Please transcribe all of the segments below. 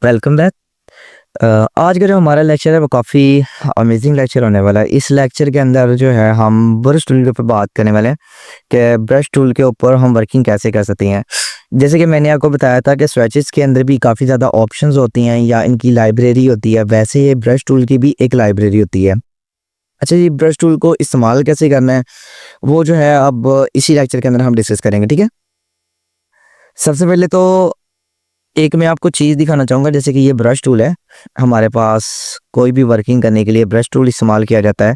Welcome back. आज का जो हमारा लेक्चर है वो काफ़ी अमेजिंग लेक्चर होने वाला है। इस लेक्चर के अंदर जो है हम ब्रश टूल के ऊपर बात करने वाले हैं कि ब्रश टूल के ऊपर हम वर्किंग कैसे कर सकते हैं। जैसे कि मैंने आपको बताया था कि स्वेचेस के अंदर भी काफ़ी ज़्यादा ऑप्शंस होती हैं या इनकी लाइब्रेरी होती है, वैसे ये ब्रश टूल की भी एक लाइब्रेरी होती है। अच्छा जी, ब्रश टूल को इस्तेमाल कैसे करना है वो जो है अब इसी लेक्चर के अंदर हम डिस्कस करेंगे, ठीक है। सबसे पहले तो एक मैं आपको चीज़ दिखाना चाहूँगा, जैसे कि ये ब्रश टूल है। हमारे पास कोई भी वर्किंग करने के लिए ब्रश टूल इस्तेमाल किया जाता है,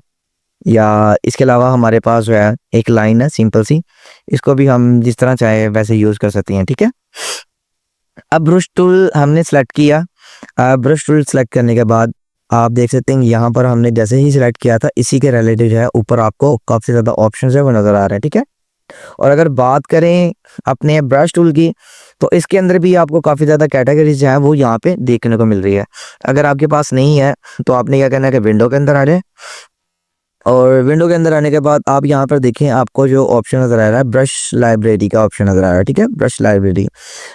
या इसके अलावा हमारे पास जो है एक लाइन है सिंपल सी, इसको भी हम जिस तरह चाहे वैसे यूज़ कर सकते हैं, ठीक है। अब ब्रश टूल हमने सेलेक्ट किया। ब्रश टूल सेलेक्ट करने के बाद आप देख सकते हैं यहाँ पर हमने जैसे ही सिलेक्ट किया था, इसी के रिलेटेड जो है ऊपर आपको काफ़ी ज़्यादा ऑप्शन है वो नज़र आ रहे हैं, ठीक है। और अगर बात करें अपने ब्रश टूल की, तो इसके अंदर भी आपको काफ़ी ज़्यादा कैटेगरीज जो है वो यहाँ पे देखने को मिल रही है। अगर आपके पास नहीं है तो आपने क्या करना है कि विंडो के अंदर आ जाए, और विंडो के अंदर आने के बाद आप यहाँ पर देखें, आपको जो ऑप्शन नज़र आ रहा है ब्रश लाइब्रेरी का ऑप्शन नज़र आ रहा है, ठीक है। ब्रश लाइब्रेरी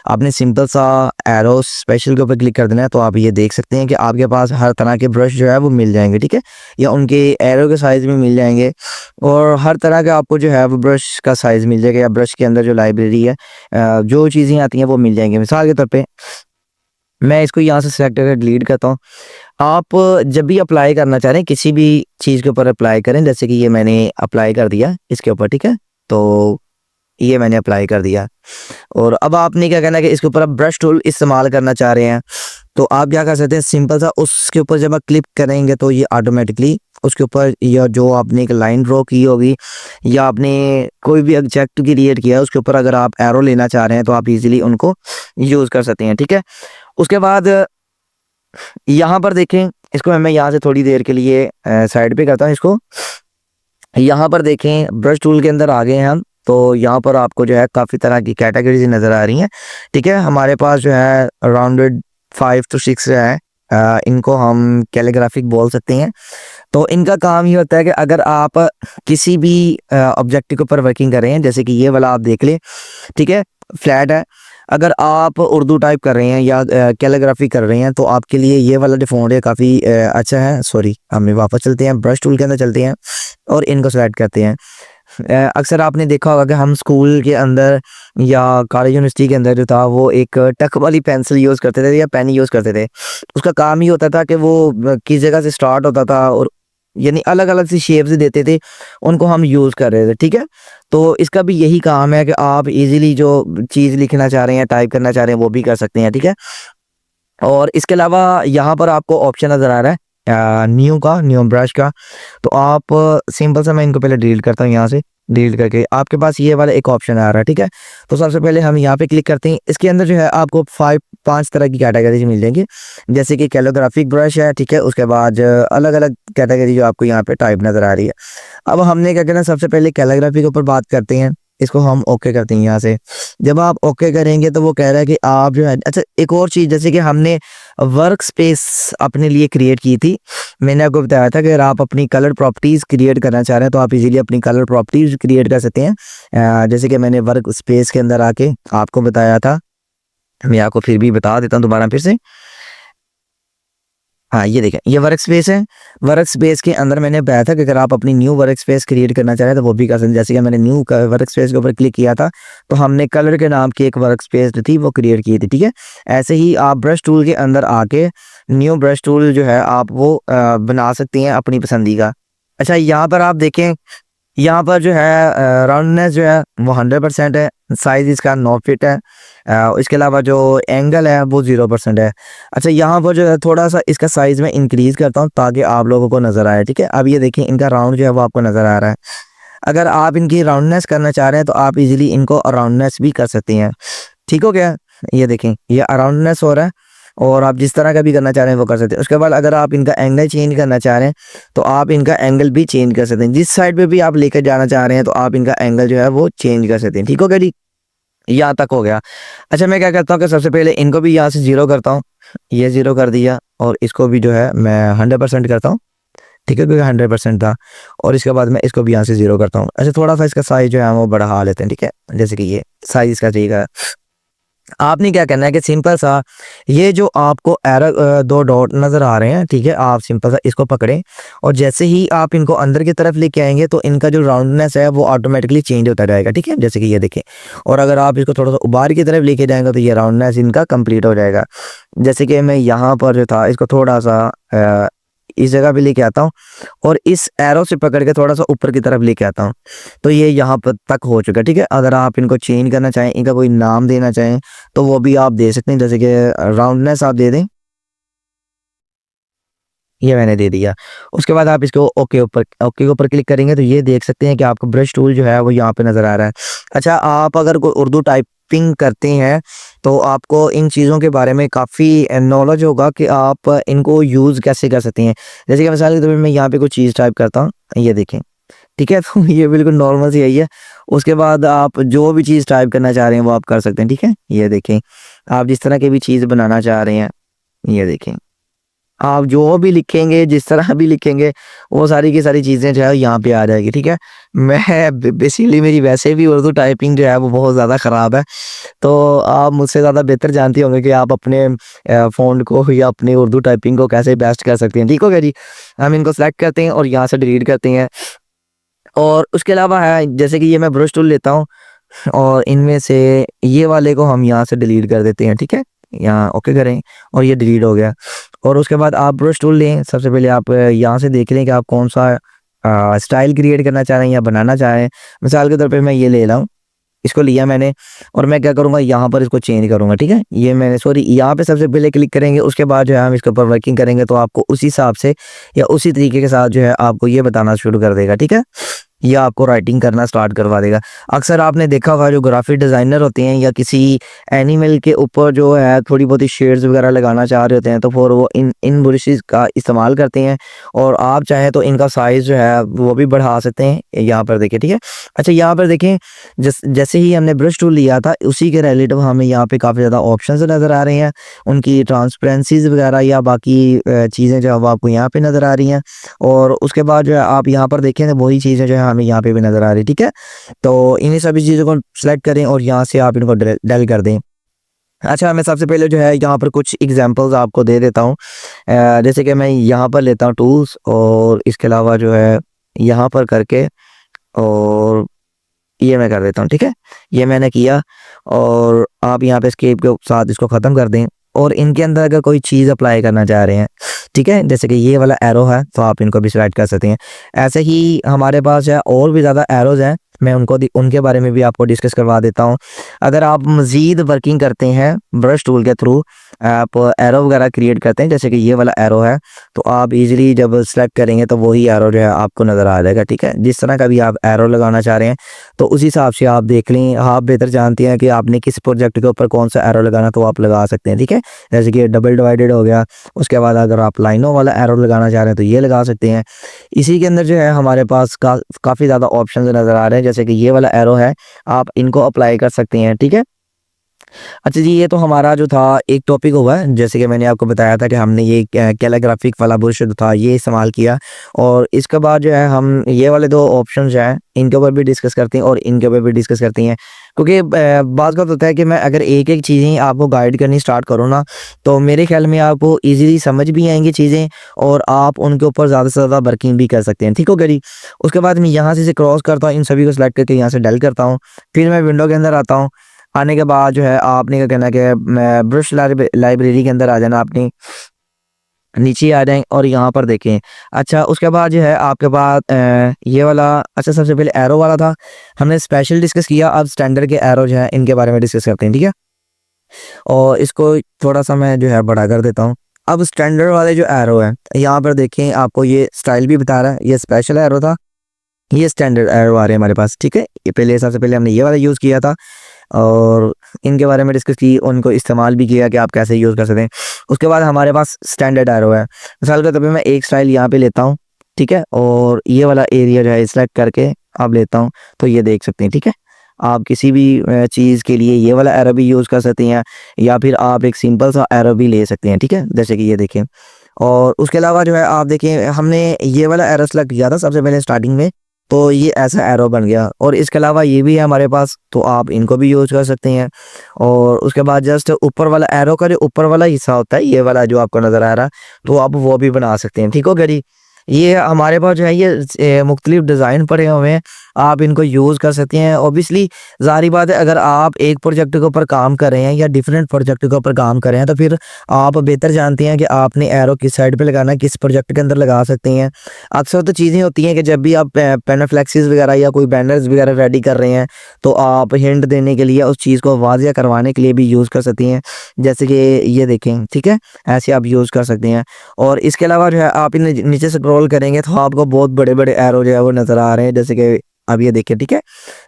आपने सिंपल सा एरो स्पेशल के ऊपर क्लिक कर देना है, तो आप ये देख सकते हैं कि आपके पास हर तरह के ब्रश जो है वो मिल जाएंगे, ठीक है, या उनके एरो के साइज़ में मिल जाएंगे, और हर तरह का आपको जो है वो ब्रश का साइज़ मिल जाएगा, या ब्रश के अंदर जो लाइब्रेरी है जो चीज़ें आती हैं वो मिल जाएंगी। मिसाल के तौर पर मैं इसको यहाँ से सेलेक्ट करके डिलीट करता हूँ। आप जब भी अप्लाई करना चाह रहे हैं किसी भी चीज़ के ऊपर अप्लाई करें, जैसे कि ये मैंने अप्लाई कर दिया इसके ऊपर, ठीक है। तो ये मैंने अप्लाई कर दिया, और अब आपने क्या करना है कि इसके ऊपर आप ब्रश टूल इस्तेमाल करना चाह रहे हैं, तो आप क्या कर सकते हैं, सिंपल सा उसके ऊपर जब आप क्लिक करेंगे तो ये ऑटोमेटिकली उसके ऊपर, या जो आपने एक लाइन ड्रॉ की होगी या आपने कोई भी ऑब्जेक्ट क्रिएट किया है उसके ऊपर अगर आप एरो लेना चाह रहे हैं तो आप इजीली उनको यूज़ कर सकते हैं, ठीक है। उसके बाद यहाँ पर देखें, इसको मैं यहाँ से थोड़ी देर के लिए साइड पे करता हूँ इसको। यहाँ पर देखें ब्रश टूल के अंदर आ गए हैं हम, तो यहाँ पर आपको जो है काफ़ी तरह की कैटेगरीज नज़र आ रही हैं, ठीक है। हमारे पास जो है अराउंड 5 to 6 है। इनको हम कैलीग्राफिक बोल सकते हैं। तो इनका काम ये होता है कि अगर आप किसी भी ऑब्जेक्ट के ऊपर वर्किंग कर रहे हैं, जैसे कि ये वाला आप देख लें, ठीक है, फ्लैट है। अगर आप उर्दू टाइप कर रहे हैं या कैलीग्राफी कर रहे हैं तो आपके लिए ये वाला जो फ़ॉन्ट है काफ़ी अच्छा है। सॉरी, हमें वापस चलते हैं, ब्रश टूल के अंदर चलते हैं और इनको सेलेक्ट करते हैं। अक्सर आपने देखा होगा कि हम स्कूल के अंदर या कॉलेज यूनिवर्सिटी के अंदर जो था वो एक टक वाली पेंसिल यूज़ करते थे या पेन यूज़ करते थे। उसका काम ये होता था कि वो किस जगह से स्टार्ट होता था, और यानी अलग-अलग सी शेप्स देते थे, उनको हम यूज़ कर रहे थे, ठीक है। तो इसका भी यही काम है कि आप इज़िली जो चीज़ लिखना चाह रहे हैं, टाइप करना चाह रहे हैं वो भी कर सकते हैं, ठीक है। और इसके अलावा यहाँ पर आपको ऑप्शन नज़र आ रहा है न्यू ब्रश का। तो आप सिंपल सा, मैं इनको पहले डिलीट करता हूँ यहाँ से, डिलीट करके आपके पास ये वाला एक ऑप्शन आ रहा है, ठीक है। तो सबसे पहले हम यहाँ पे क्लिक करते हैं। इसके अंदर जो है आपको 5 तरह की कैटेगरीज मिल जाएंगी, जैसे कि कैलोग्राफिक ब्रश है, ठीक है। उसके बाद अलग अलग कैटेगरी जो आपको यहाँ पे टाइप नज़र आ रही है। अब हमने क्या करना है, सबसे पहले कैलीग्राफी के ऊपर बात करते हैं। इसको हम ओके करते हैं यहाँ से। जब आप ओके करेंगे तो वो कह रहा है कि आप जो है, अच्छा एक और चीज़, जैसे कि हमने वर्क स्पेस अपने लिए क्रिएट की थी। मैंने आपको बताया था कि अगर आप अपनी कलर प्रॉपर्टीज़ क्रिएट करना चाह रहे हैं तो आप इजीली अपनी कलर प्रॉपर्टीज़ क्रिएट कर सकते हैं। जैसे कि मैंने वर्क स्पेस के अंदर आके आपको बताया था, मैं आपको फिर भी बता देता हूँ दोबारा फिर से। हाँ, ये देखें, ये वर्क स्पेस है। वर्क स्पेस के अंदर मैंने बताया था कि अगर आप अपनी न्यू वर्क स्पेस क्रिएट करना चाह रहे हैं तो वो भी कर सकते हैं। जैसे कि मैंने न्यू वर्क स्पेस के ऊपर क्लिक किया था तो हमने कलर के नाम की एक वर्क स्पेस जो थी वो क्रिएट की थी, ठीक है। ऐसे ही आप ब्रश टूल के अंदर आके न्यू ब्रश टूल जो है आप वो बना सकते हैं अपनी पसंदीदा। अच्छा, यहाँ पर आप देखें, यहाँ पर जो है राउंडनेस जो है वो 100% है, साइज़ इसका 9 फीट है। इसके अलावा जो एंगल है वो 0% है। अच्छा, यहाँ पर जो है थोड़ा सा इसका साइज़ मैं इंक्रीज़ करता हूँ ताकि आप लोगों को नज़र आए, ठीक है। अब ये देखिए, इनका राउंड जो है वो आपको नज़र आ रहा है। अगर आप इनकी राउंडनेस करना चाह रहे हैं तो आप इजीली इनको राउंडनेस भी कर सकते हैं, ठीक हो गया। ये देखें, ये राउंडनेस हो रहा है, और आप जिस तरह का भी करना चाह रहे हैं वो कर सकते हैं। उसके बाद अगर आप इनका एंगल चेंज करना चाह रहे हैं तो आप इनका एंगल भी चेंज कर सकते हैं। जिस साइड पे भी आप लेकर जाना चाह रहे हैं तो आप इनका एंगल जो है वो चेंज कर सकते हैं, ठीक हो गया जी। यहाँ तक हो गया। अच्छा, मैं क्या करता हूँ कि सबसे पहले इनको भी यहाँ से 0 करता हूँ, ये 0 कर दिया, और इसको भी जो है मैं 100% करता हूँ, ठीक है, क्योंकि 100% था। और इसके बाद मैं इसको भी यहाँ से 0 करता हूँ। अच्छा, थोड़ा सा इसका साइज़ जो है वो बढ़ा लेते हैं, ठीक है, जैसे कि ये साइज़ इसका ठीक है। आपने क्या करना है कि सिंपल सा ये जो आपको एरो दो डॉट नज़र आ रहे हैं, ठीक है, आप सिंपल सा इसको पकड़ें और जैसे ही आप इनको अंदर की तरफ लेके आएंगे तो इनका जो राउंडनेस है वो ऑटोमेटिकली चेंज होता जाएगा, ठीक है, जैसे कि ये देखें। और अगर आप इसको थोड़ा सा उबार की तरफ लेके जाएंगे तो ये राउंडनेस इनका कंप्लीट हो जाएगा। जैसे कि मैं यहाँ पर जो था इसको थोड़ा सा इस जगह पे लेके आता हूँ और इस एरो से पकड़ के थोड़ा सा ऊपर की तरफ लेके आता हूँ, तो ये यहाँ पर तक हो चुका है, ठीक है। अगर आप इनको चेंज करना चाहें, इनका कोई नाम देना चाहें तो वो भी आप दे सकते हैं, जैसे कि राउंडनेस आप दे दें, ये मैंने दे दिया। उसके बाद आप इसको ओके के ऊपर क्लिक करेंगे तो ये देख सकते हैं कि आपको ब्रश टूल जो है वो यहाँ पे नज़र आ रहा है। अच्छा, आप अगर कोई उर्दू टाइपिंग करते हैं तो आपको इन चीज़ों के बारे में काफ़ी नॉलेज होगा कि आप इनको यूज़ कैसे कर सकते हैं। जैसे कि मिसाल के तौर पर मैं यहाँ पे कोई चीज़ टाइप करता हूँ, ये देखें, ठीक है। तो ये बिल्कुल नॉर्मल सी यही है। उसके बाद आप जो भी चीज़ टाइप करना चाह रहे हैं वो आप कर सकते हैं, ठीक है। ये देखें, आप जिस तरह की भी चीज़ बनाना चाह रहे हैं, ये देखें, आप जो भी लिखेंगे, जिस तरह भी लिखेंगे, वो सारी की सारी चीज़ें जो है यहाँ पे आ जाएगी, ठीक है। मैं बेसिकली मेरी वैसे भी उर्दू टाइपिंग जो है वो बहुत ज़्यादा ख़राब है, तो आप मुझसे ज़्यादा बेहतर जानती होंगे कि आप अपने फ़ॉन्ट को या अपनी उर्दू टाइपिंग को कैसे बेस्ट कर सकते हैं, ठीक हो गया जी। हम इनको सेलेक्ट करते हैं और यहाँ से डिलीट करते हैं। और उसके अलावा है, जैसे कि ये मैं ब्रश टूल लेता हूँ और इनमें से ये वाले को हम यहाँ से डिलीट कर देते हैं, ठीक है। यहाँ ओके करें और ये डिलीट हो गया। और उसके बाद आप ब्रश टूल लें, सबसे पहले आप यहाँ से देख लें कि आप कौन सा स्टाइल क्रिएट करना चाह रहे हैं या बनाना चाह रहे हैं। मिसाल के तौर पे मैं ये ले रहा हूँ, इसको लिया मैंने और मैं क्या करूँगा, यहाँ पर इसको चेंज करूँगा, ठीक है। ये मैंने सॉरी यहाँ पे सबसे पहले क्लिक करेंगे, उसके बाद जो है हम इसके ऊपर वर्किंग करेंगे तो आपको उसी हिसाब से या उसी तरीके के साथ जो है आपको ये बताना शुरू कर देगा, ठीक है। ये आपको राइटिंग करना स्टार्ट करवा देगा। अक्सर आपने देखा होगा जो ग्राफिक डिज़ाइनर होते हैं या किसी एनिमल के ऊपर जो है थोड़ी बहुत ही शेड्स वगैरह लगाना चाह रहे होते हैं तो फिर वो इन इन ब्रशेस का इस्तेमाल करते हैं और आप चाहें तो इनका साइज़ जो है वो भी बढ़ा सकते हैं। यहाँ पर देखिए, ठीक है। अच्छा, यहाँ पर देखें, जैसे ही हमने ब्रश टूल लिया था उसी के रिलेटिव हमें यहाँ पे काफ़ी ज़्यादा ऑप्शंस नज़र आ रहे हैं, उनकी ट्रांसपेरेंसीज वगैरह या बाकी चीज़ें जो है वो आपको यहाँ पे नज़र आ रही हैं। और उसके बाद जो है आप यहाँ पर देखें तो वही चीज़ें जो है हमें यहाँ पे भी नज़र आ रही है, ठीक है। तो इन्हीं सभी चीज़ों को सेलेक्ट करें और यहाँ से आप इनको डल कर दें। अच्छा, मैं सबसे पहले जो है यहाँ पर कुछ एग्जांपल्स आपको दे देता हूँ। जैसे कि मैं यहाँ पर लेता हूँ टूल्स और इसके अलावा जो है यहाँ पर करके और ये मैं कर देता हूँ, ठीक है। ये मैंने किया और आप यहाँ पे एस्केप के साथ इसको ख़त्म कर दें और इनके अंदर अगर कोई चीज़ अप्लाई करना चाह रहे हैं, ठीक है, जैसे कि ये वाला एरो है तो आप इनको भी सिलेक्ट कर सकते हैं। ऐसे ही हमारे पास है और भी ज़्यादा एरोज़ हैं, मैं उनके बारे में भी आपको डिस्कस करवा देता हूँ। अगर आप मज़ीद वर्किंग करते हैं ब्रश टूल के थ्रू, आप एरो वगैरह क्रिएट करते हैं, जैसे कि ये वाला एरो है, तो आप इजीली जब सेलेक्ट करेंगे तो वही एरो जो है आपको नज़र आ जाएगा, ठीक है। जिस तरह का भी आप एरो लगाना चाह रहे हैं तो उसी हिसाब से आप देख लें, आप बेहतर जानते हैं कि आपने किस प्रोजेक्ट के ऊपर कौन सा एरो लगाना, तो आप लगा सकते हैं, ठीक है। जैसे कि डबल डिवाइडेड हो गया, उसके बाद अगर आप लाइनों वाला एरो लगाना चाह रहे हैं तो ये लगा सकते हैं। इसी के अंदर जो है हमारे पास काफ़ी ज़्यादा ऑप्शन नज़र आ रहे हैं, जैसे कि ये वाला एरो है, आप इनको अप्लाई कर सकते हैं, ठीक है। अच्छा जी, ये तो हमारा जो था एक टॉपिक हुआ है, जैसे कि मैंने आपको बताया था कि हमने ये कैलीग्राफिक वाला ब्रश जो था ये इस्तेमाल किया और इसके बाद जो है हम ये वाले दो ऑप्शन जो हैं इनके ऊपर भी डिस्कस करते हैं और इनके ऊपर भी डिस्कस करते हैं, क्योंकि बात का होता है कि मैं अगर एक एक चीज़ें आपको गाइड करनी स्टार्ट करूँ ना तो मेरे ख्याल में आपको ईजिली समझ भी आएंगी चीज़ें और आप उनके ऊपर ज़्यादा से ज़्यादा वर्किंग भी कर सकते हैं, ठीक हो गया जी। उसके बाद मैं यहाँ से इसे क्रॉस करता हूँ, इन सभी को सिलेक्ट करके यहाँ से डल करता हूँ, फिर मैं विंडो के अंदर आता हूँ। आने के बाद जो है आपने क्या करना है कि ब्रश लाइब्रेरी के अंदर आ जाना, आपने नीचे आ जाएं और यहाँ पर देखें। अच्छा, उसके बाद जो है आपके पास ये वाला, अच्छा सबसे पहले एरो वाला था, हमने स्पेशल डिस्कस किया, अब स्टैंडर्ड के एरो जो है इनके बारे में डिस्कस करते हैं, ठीक है। और इसको थोड़ा सा मैं जो है बड़ा कर देता हूँ। अब स्टैंडर्ड वाले जो एरो है यहाँ पर देखें, आपको ये स्टाइल भी बता रहा है, ये स्पेशल एरो था, ये स्टैंडर्ड एरो आ रहे हैं हमारे पास, ठीक है। ये पहले सबसे पहले हमने ये वाला यूज़ किया था और इनके बारे में डिस्कस की, उनको इस्तेमाल भी किया कि आप कैसे यूज़ कर सकते हैं। उसके बाद हमारे पास स्टैंडर्ड एरो है, मिसाल के तौर पे मैं एक स्टाइल यहाँ पे लेता हूँ, ठीक है, और ये वाला एरिया जो है सेलेक्ट करके आप लेता हूँ तो ये देख सकते हैं, ठीक है। आप किसी भी चीज़ के लिए ये वाला एरो भी यूज़ कर सकते हैं या फिर आप एक सिंपल सा एरो भी ले सकते हैं, ठीक है, जैसे कि ये देखें। और उसके अलावा जो है आप देखें, हमने ये वाला एरो सेलेक्ट किया था सबसे पहले स्टार्टिंग में, तो ये ऐसा एरो बन गया। और इसके अलावा ये भी है हमारे पास, तो आप इनको भी यूज़ कर सकते हैं। और उसके बाद जस्ट ऊपर वाला एरो का जो ऊपर वाला हिस्सा होता है, ये वाला जो आपको नज़र आ रहा है, तो आप वो भी बना सकते हैं। ठीक हो गया जी। ये हमारे पास जो है ये मुख्तलिफ डिज़ाइन पड़े हुए हैं, आप इनको यूज़ कर सकते हैं। ऑब्वियसली ज़ाहिर बात है, अगर आप एक प्रोजेक्ट के ऊपर काम कर रहे हैं या डिफरेंट प्रोजेक्ट के ऊपर काम कर रहे हैं, तो फिर आप बेहतर जानते हैं कि आपने एरो किस साइड पे लगाना है, किस प्रोजेक्ट के अंदर लगा सकते हैं। अक्सर तो चीज़ें होती हैं कि जब भी आप पेनाफ्लेक्सिस वगैरह या कोई बैनर्स वगैरह रेडी कर रहे हैं, तो आप हिंट देने के लिए, उस चीज़ को वाज़िया करवाने के लिए भी यूज़ कर सकती हैं। जैसे कि ये देखें, ठीक है, ऐसे आप यूज़ कर सकते हैं। और इसके अलावा जो है आप इन नीचे स्क्रॉल करेंगे तो आपको बहुत बड़े-बड़े एरो जो है वो नज़र आ रहे हैं, जैसे कि अब ये देखिए, ठीक है।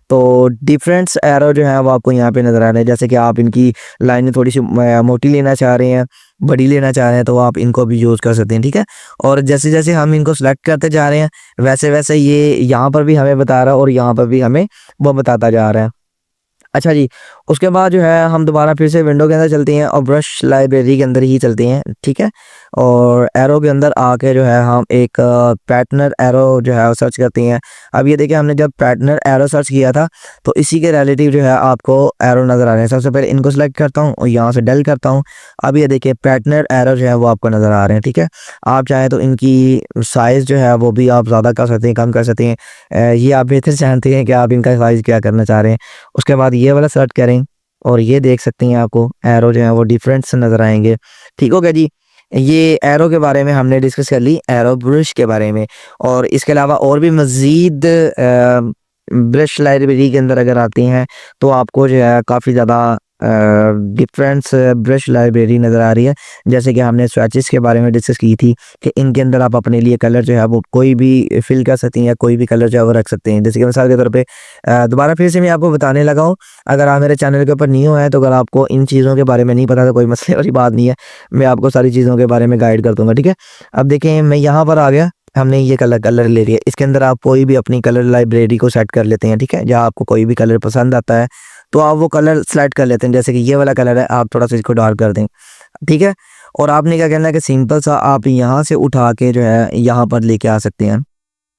तो डिफरेंट्स एरो जो है वो आपको यहाँ पे नज़र आ रहे हैं। जैसे कि आप इनकी लाइनें थोड़ी सी मोटी लेना चाह रहे हैं, बड़ी लेना चाह रहे हैं, तो आप इनको भी यूज़ कर सकते हैं, ठीक है। और जैसे-जैसे हम इनको सेलेक्ट करते जा रहे हैं, वैसे-वैसे ये यहाँ पर भी हमें बता रहा है और यहाँ पर भी हमें वो बताता जा रहा है। अच्छा जी, उसके बाद जो है हम दोबारा फिर से विंडो के अंदर चलते हैं और ब्रश लाइब्रेरी के अंदर ही चलते हैं, ठीक है। और एरो के अंदर आके जो है हम एक पैटर्नर एरो जो है वो सर्च करते हैं। अब ये देखिए, हमने जब पैटर्नर एरो सर्च किया था, तो इसी के रिलेटिव जो है आपको एरो नज़र आ रहे हैं। सबसे पहले इनको सेलेक्ट करता हूँ और यहाँ से डेल करता हूँ। अब ये देखिए पैटर्नर एरो जो है वो आपको नज़र आ रहे हैं, ठीक है। आप चाहें तो इनकी साइज़ जो है वो भी आप ज़्यादा कर सकते हैं, कम कर सकते हैं। ये आप बेहतर जानते हैं कि आप इनका साइज़ क्या करना चाह रहे हैं। उसके बाद ये वाला सेलेक्ट करें और ये देख सकते हैं, आपको एरो जो है वो डिफरेंट से नज़र आएँगे। ठीक हो गया जी। ये एरो के बारे में हमने डिस्कस कर ली, एरो ब्रश के बारे में। और इसके अलावा और भी मज़ीद ब्रश लाइब्रेरी के अंदर अगर आते हैं, तो आपको जो है काफ़ी ज़्यादा डिफरेंस ब्रश लाइब्रेरी नज़र आ रही है। जैसे कि हमने स्वैचेस के बारे में डिस्कस की थी कि इनके अंदर आप अपने लिए कलर जो है वो कोई भी फिल कर सकते हैं या कोई भी कलर जो है वो रख सकते हैं। जैसे कि मिसाल के तौर पे दोबारा फिर से मैं आपको बताने लगा हूँ, अगर आप मेरे चैनल के ऊपर न्यू हैं, तो अगर आपको इन चीज़ों के बारे में नहीं पता तो कोई मसले वाली बात नहीं है, मैं आपको सारी चीज़ों के बारे में गाइड कर दूँगा, ठीक है। अब देखें, मैं यहाँ पर आ गया, हमने ये कलर ले लिया। इसके अंदर आप कोई भी अपनी कलर लाइब्रेरी को सेट कर लेते हैं, ठीक है। जहाँ आपको कोई भी कलर पसंद आता है, तो आप वो कलर सेलेक्ट कर लेते हैं। जैसे कि ये वाला कलर है, आप थोड़ा सा इसको डार्क कर दें, ठीक है। और आपने क्या करना है कि सिंपल सा आप यहाँ से उठा के जो है यहाँ पर लेके आ सकते हैं।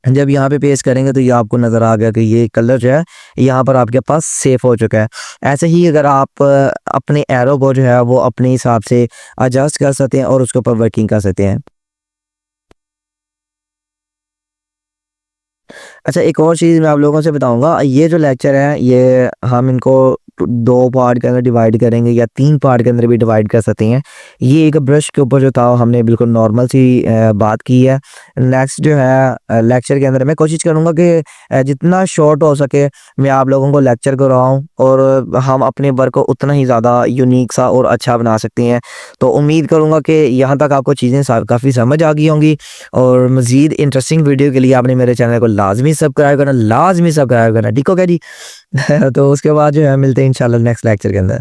जब यहाँ पे पेस्ट करेंगे तो ये आपको नज़र आ गया कि ये कलर जो है यहाँ पर आपके पास सेव हो चुका है। ऐसे ही अगर आप अपने एरो को जो है वो अपने हिसाब से एडजस्ट कर सकते हैं और उसके ऊपर वर्किंग कर सकते हैं। अच्छा, एक और चीज़ मैं आप लोगों से बताऊँगा, ये जो लेक्चर है ये हम इनको 2 पार्ट के अंदर डिवाइड करेंगे या 3 पार्ट के अंदर भी डिवाइड कर सकते हैं। ये एक ब्रश के ऊपर जो था हमने बिल्कुल नॉर्मल सी बात की है। नेक्स्ट जो है लेक्चर के अंदर मैं कोशिश करूँगा कि जितना शॉर्ट हो सके मैं आप लोगों को लेक्चर करवाऊँ और हम अपने वर्क को उतना ही ज़्यादा यूनिक सा और अच्छा बना सकते हैं। तो उम्मीद करूँगा कि यहाँ तक आपको चीज़ें काफ़ी समझ आ गई होंगी। और मज़ीद इंटरेस्टिंग वीडियो के लिए आपने मेरे चैनल को लाज़मी सब्सक्राइब करना, लाज़मी सब्सक्राइब करना, ठीक हो गया जी। तो उसके बाद जो है मिलते हैं इंशाल्लाह नेक्स्ट लेक्चर के अंदर।